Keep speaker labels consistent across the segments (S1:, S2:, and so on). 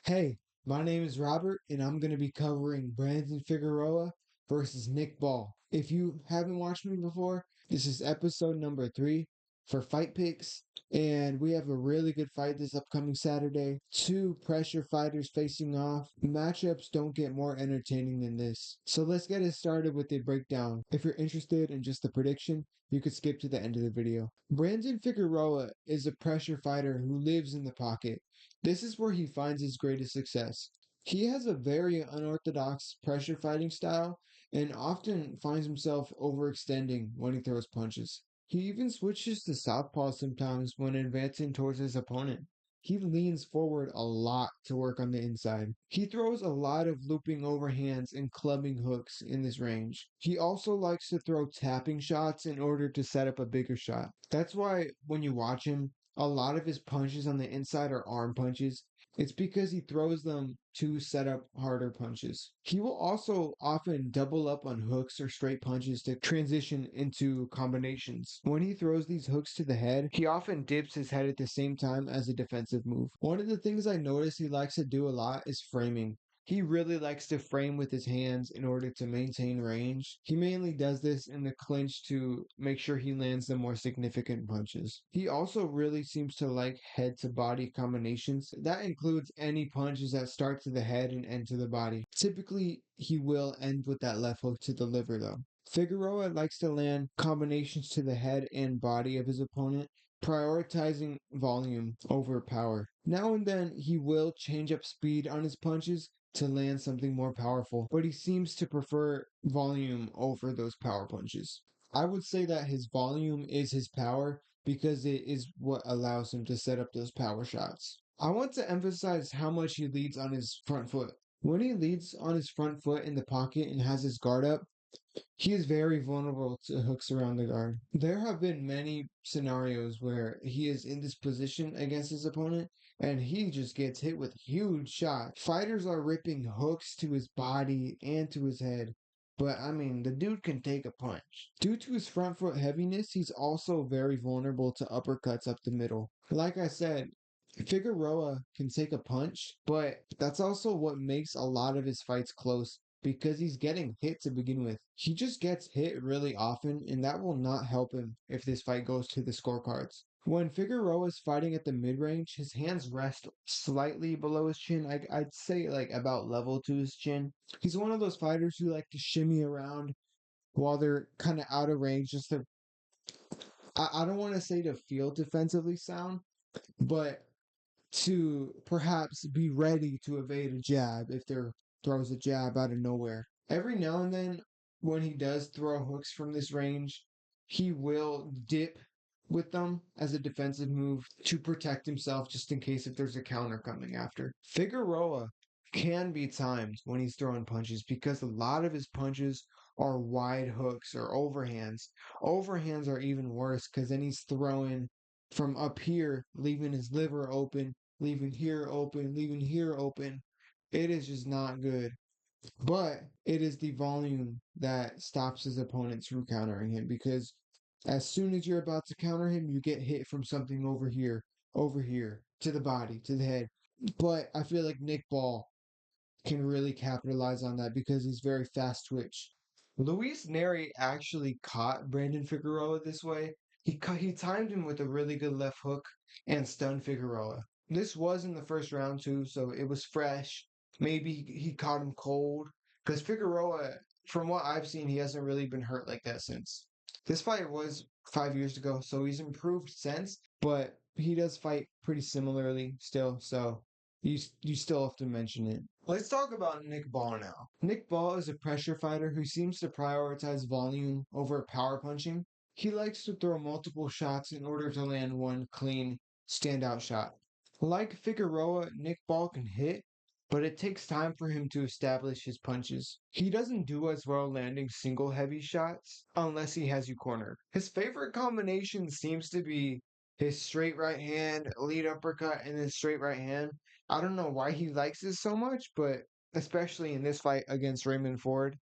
S1: Hey, my name is Robert, and I'm going to be covering Brandon Figueroa versus Nick Ball. If you haven't watched me before, this is episode number 3 for Fight Picks, and we have a really good fight this upcoming Saturday. Two pressure fighters facing off. Matchups don't get more entertaining than this. So let's get it started with the breakdown. If you're interested in just the prediction, you could skip to the end of the video. Brandon Figueroa is a pressure fighter who lives in the pocket. This is where he finds his greatest success. He has a very unorthodox pressure fighting style and often finds himself overextending when he throws punches. He even switches to southpaw sometimes when advancing towards his opponent. He leans forward a lot to work on the inside. He throws a lot of looping overhands and clubbing hooks in this range. He also likes to throw tapping shots in order to set up a bigger shot. That's why when you watch him, a lot of his punches on the inside are arm punches. It's because he throws them to set up harder punches. He will also often double up on hooks or straight punches to transition into combinations. When he throws these hooks to the head, he often dips his head at the same time as a defensive move. One of the things I notice he likes to do a lot is framing. He really likes to frame with his hands in order to maintain range. He mainly does this in the clinch to make sure he lands the more significant punches. He also really seems to like head to body combinations. That includes any punches that start to the head and end to the body. Typically, he will end with that left hook to the liver though. Figueroa likes to land combinations to the head and body of his opponent, prioritizing volume over power. Now and then, he will change up speed on his punches to land something more powerful, but he seems to prefer volume over those power punches. I would say that his volume is his power because it is what allows him to set up those power shots. I want to emphasize how much he leads on his front foot. When he leads on his front foot in the pocket and has his guard up, he is very vulnerable to hooks around the guard. There have been many scenarios where he is in this position against his opponent and he just gets hit with huge shots. Fighters are ripping hooks to his body and to his head. But I mean, the dude can take a punch. Due to his front foot heaviness, he's also very vulnerable to uppercuts up the middle. Like I said, Figueroa can take a punch, but that's also what makes a lot of his fights close because he's getting hit to begin with. He just gets hit really often, and that will not help him if this fight goes to the scorecards. When Figueroa is fighting at the mid range, his hands rest slightly below his chin. I'd say like about level to his chin. He's one of those fighters who like to shimmy around while they're kind of out of range, just to, I don't want to say to feel defensively sound, but to perhaps be ready to evade a jab if there throws a jab out of nowhere. Every now and then, when he does throw hooks from this range, he will dip with them as a defensive move to protect himself just in case if there's a counter coming after. Figueroa can be timed when he's throwing punches because a lot of his punches are wide hooks or overhands. Overhands are even worse because then he's throwing from up here, leaving his liver open, leaving here open, leaving here open. It is just not good. But it is the volume that stops his opponents from countering him because as soon as you're about to counter him, you get hit from something over here, to the body, to the head. But I feel like Nick Ball can really capitalize on that because he's very fast twitch. Luis Neri actually caught Brandon Figueroa this way. He timed him with a really good left hook and stunned Figueroa. This was in the first round too, so it was fresh. Maybe he caught him cold because Figueroa, from what I've seen, he hasn't really been hurt like that since. This fight was 5 years ago, so he's improved since, but he does fight pretty similarly still, so you still have to mention it. Let's talk about Nick Ball now. Nick Ball is a pressure fighter who seems to prioritize volume over power punching. He likes to throw multiple shots in order to land one clean, standout shot. Like Figueroa, Nick Ball can hit, but it takes time for him to establish his punches. He doesn't do as well landing single heavy shots unless he has you cornered. His favorite combination seems to be his straight right hand, lead uppercut, and then straight right hand. I don't know why he likes this so much, but especially in this fight against Raymond Ford,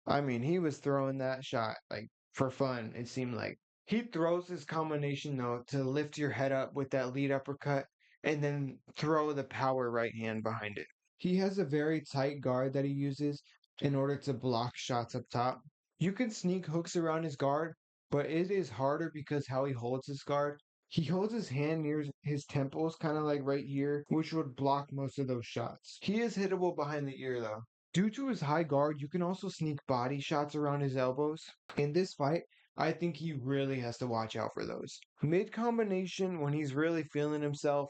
S1: I mean, he was throwing that shot like for fun, it seemed like. He throws his combination though to lift your head up with that lead uppercut and then throw the power right hand behind it. He has a very tight guard that he uses in order to block shots up top. You can sneak hooks around his guard, but it is harder because how he holds his guard. He holds his hand near his temples, kind of like right here, which would block most of those shots. He is hittable behind the ear though. Due to his high guard, you can also sneak body shots around his elbows. In this fight, I think he really has to watch out for those. Mid combination, when he's really feeling himself,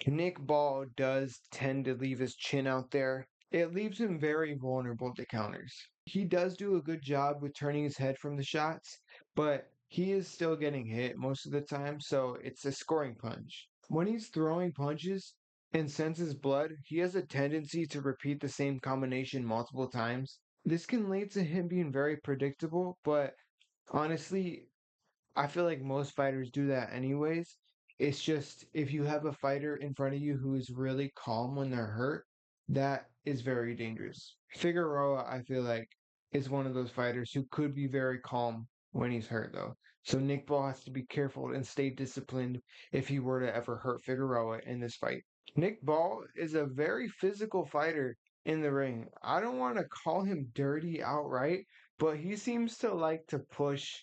S1: Nick Ball does tend to leave his chin out there. It leaves him very vulnerable to counters. He does do a good job with turning his head from the shots, but he is still getting hit most of the time, so it's a scoring punch. When he's throwing punches and senses blood, he has a tendency to repeat the same combination multiple times. This can lead to him being very predictable, but honestly, I feel like most fighters do that anyways. It's just if you have a fighter in front of you who is really calm when they're hurt, that is very dangerous. Figueroa, I feel like, is one of those fighters who could be very calm when he's hurt, though. So Nick Ball has to be careful and stay disciplined if he were to ever hurt Figueroa in this fight. Nick Ball is a very physical fighter in the ring. I don't want to call him dirty outright, but he seems to like to push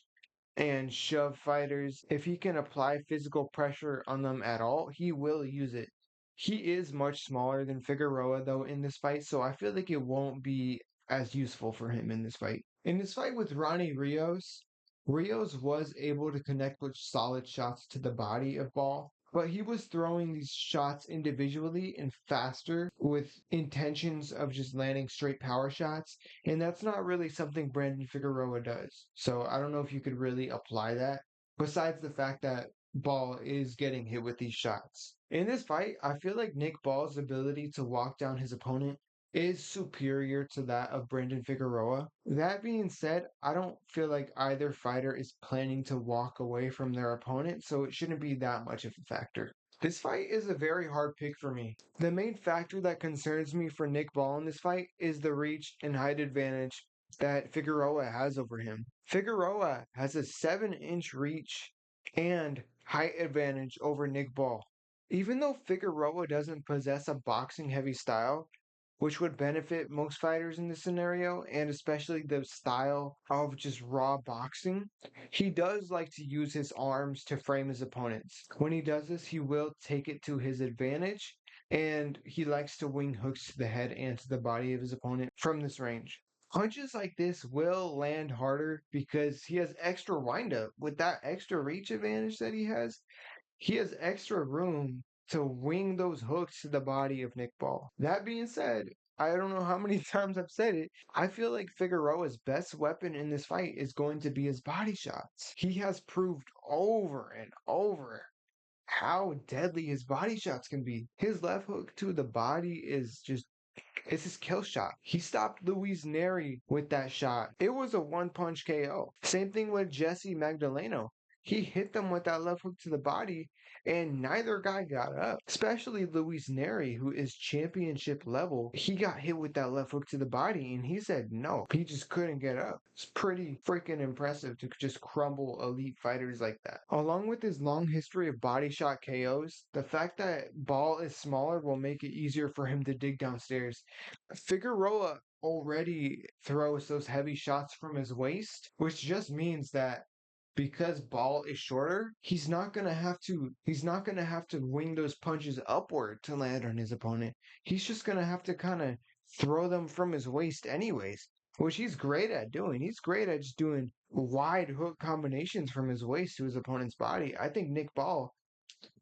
S1: and shove fighters. If he can apply physical pressure on them at all, he will use it. He is much smaller than Figueroa, though, in this fight, so I feel like it won't be as useful for him in this fight. In this fight with Ronnie Rios, Rios was able to connect with solid shots to the body of Ball, but he was throwing these shots individually and faster with intentions of just landing straight power shots. And that's not really something Brandon Figueroa does. So I don't know if you could really apply that, besides the fact that Ball is getting hit with these shots. In this fight, I feel like Nick Ball's ability to walk down his opponent is superior to that of Brandon Figueroa. That being said, I don't feel like either fighter is planning to walk away from their opponent, so it shouldn't be that much of a factor. This fight is a very hard pick for me. The main factor that concerns me for Nick Ball in this fight is the reach and height advantage that Figueroa has over him. Figueroa has a 7-inch reach and height advantage over Nick Ball. Even though Figueroa doesn't possess a boxing heavy style, which would benefit most fighters in this scenario, and especially the style of just raw boxing. He does like to use his arms to frame his opponents. When he does this, he will take it to his advantage, and he likes to wing hooks to the head and to the body of his opponent from this range. Punches like this will land harder because he has extra windup. With that extra reach advantage that he has extra room to wing those hooks to the body of Nick Ball. That being said, I don't know how many times I've said it. I feel like Figueroa's best weapon in this fight is going to be his body shots. He has proved over and over how deadly his body shots can be. His left hook to the body is just it's his kill shot. He stopped Luis Neri with that shot. It was a one punch KO. Same thing with Jesse Magdaleno. He hit them with that left hook to the body, and neither guy got up. Especially Luis Neri, who is championship level. He got hit with that left hook to the body, and he said no. He just couldn't get up. It's pretty freaking impressive to just crumble elite fighters like that. Along with his long history of body shot KOs, the fact that Ball is smaller will make it easier for him to dig downstairs. Figueroa already throws those heavy shots from his waist, which just means that because Ball is shorter, he's not gonna have to wing those punches upward to land on his opponent. He's just gonna have to kind of throw them from his waist anyways, which he's great at doing. He's great at just doing wide hook combinations from his waist to his opponent's body. I think Nick Ball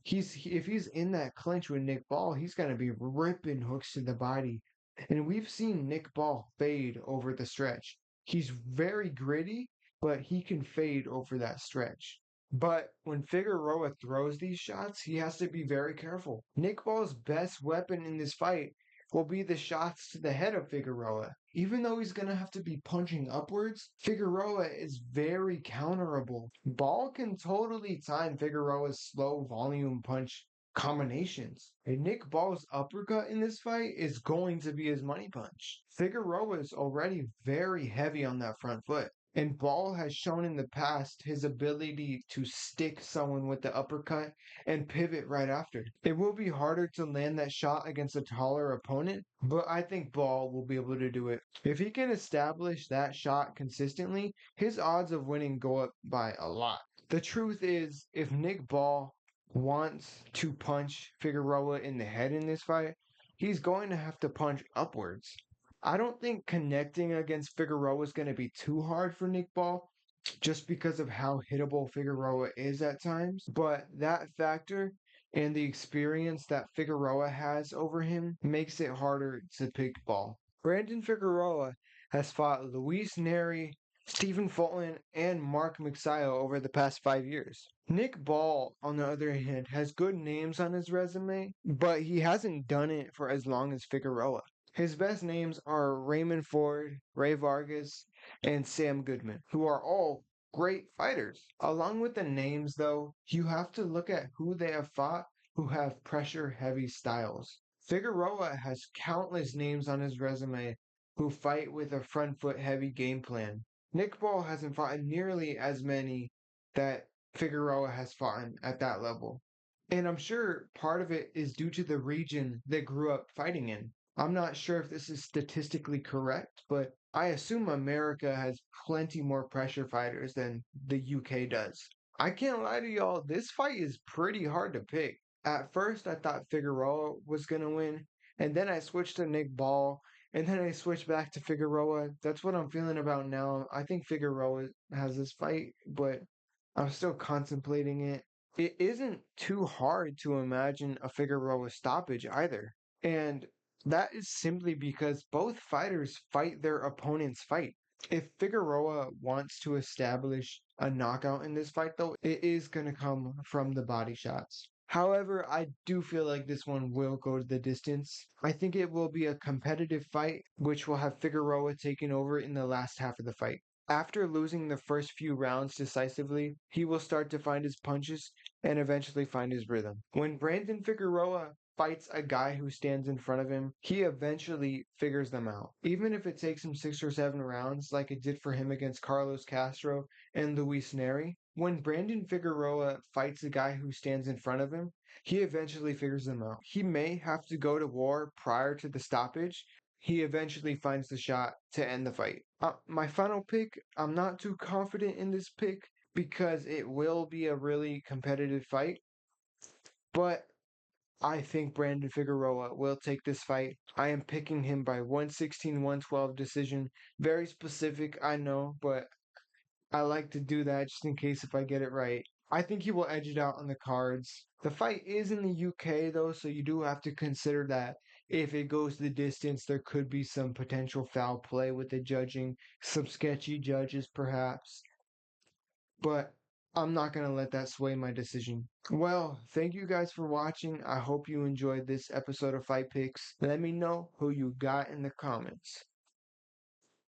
S1: if he's in that clinch with Nick Ball, he's gonna be ripping hooks to the body. And we've seen Nick Ball fade over the stretch. He's very gritty, but he can fade over that stretch. But when Figueroa throws these shots, he has to be very careful. Nick Ball's best weapon in this fight will be the shots to the head of Figueroa. Even though he's going to have to be punching upwards, Figueroa is very counterable. Ball can totally time Figueroa's slow volume punch combinations. And Nick Ball's uppercut in this fight is going to be his money punch. Figueroa is already very heavy on that front foot. And Ball has shown in the past his ability to stick someone with the uppercut and pivot right after. It will be harder to land that shot against a taller opponent, but I think Ball will be able to do it. If he can establish that shot consistently, his odds of winning go up by a lot. The truth is, if Nick Ball wants to punch Figueroa in the head in this fight, he's going to have to punch upwards. I don't think connecting against Figueroa is going to be too hard for Nick Ball just because of how hittable Figueroa is at times. But that factor and the experience that Figueroa has over him makes it harder to pick Ball. Brandon Figueroa has fought Luis Neri, Stephen Fulton, and Mark Mixayo over the past 5 years. Nick Ball, on the other hand, has good names on his resume, but he hasn't done it for as long as Figueroa. His best names are Raymond Ford, Ray Vargas, and Sam Goodman, who are all great fighters. Along with the names, though, you have to look at who they have fought who have pressure heavy styles. Figueroa has countless names on his resume who fight with a front foot heavy game plan. Nick Ball hasn't fought nearly as many that Figueroa has fought at that level. And I'm sure part of it is due to the region they grew up fighting in. I'm not sure if this is statistically correct, but I assume America has plenty more pressure fighters than the UK does. I can't lie to y'all, this fight is pretty hard to pick. At first, I thought Figueroa was going to win, and then I switched to Nick Ball, and then I switched back to Figueroa. That's what I'm feeling about now. I think Figueroa has this fight, but I'm still contemplating it. It isn't too hard to imagine a Figueroa stoppage either. And that is simply because both fighters fight their opponent's fight. If Figueroa wants to establish a knockout in this fight, though, it is going to come from the body shots. However, I do feel like this one will go to the distance. I think it will be a competitive fight, which will have Figueroa taking over in the last half of the fight. After losing the first few rounds decisively, he will start to find his punches and eventually find his rhythm. When Brandon Figueroa fights a guy who stands in front of him, he eventually figures them out. Even if it takes him 6 or 7 rounds, like it did for him against Carlos Castro and Luis Neri, when Brandon Figueroa fights a guy who stands in front of him, he eventually figures them out. He may have to go to war prior to the stoppage. He eventually finds the shot to end the fight. My final pick, I'm not too confident in this pick because it will be a really competitive fight, but I think Brandon Figueroa will take this fight. I am picking him by 116-112 decision. Very specific, I know, but I like to do that just in case if I get it right. I think he will edge it out on the cards. The fight is in the UK though, so you do have to consider that if it goes the distance, there could be some potential foul play with the judging, some sketchy judges perhaps. But I'm not going to let that sway my decision. Well, thank you guys for watching. I hope you enjoyed this episode of Fight Picks. Let me know who you got in the comments.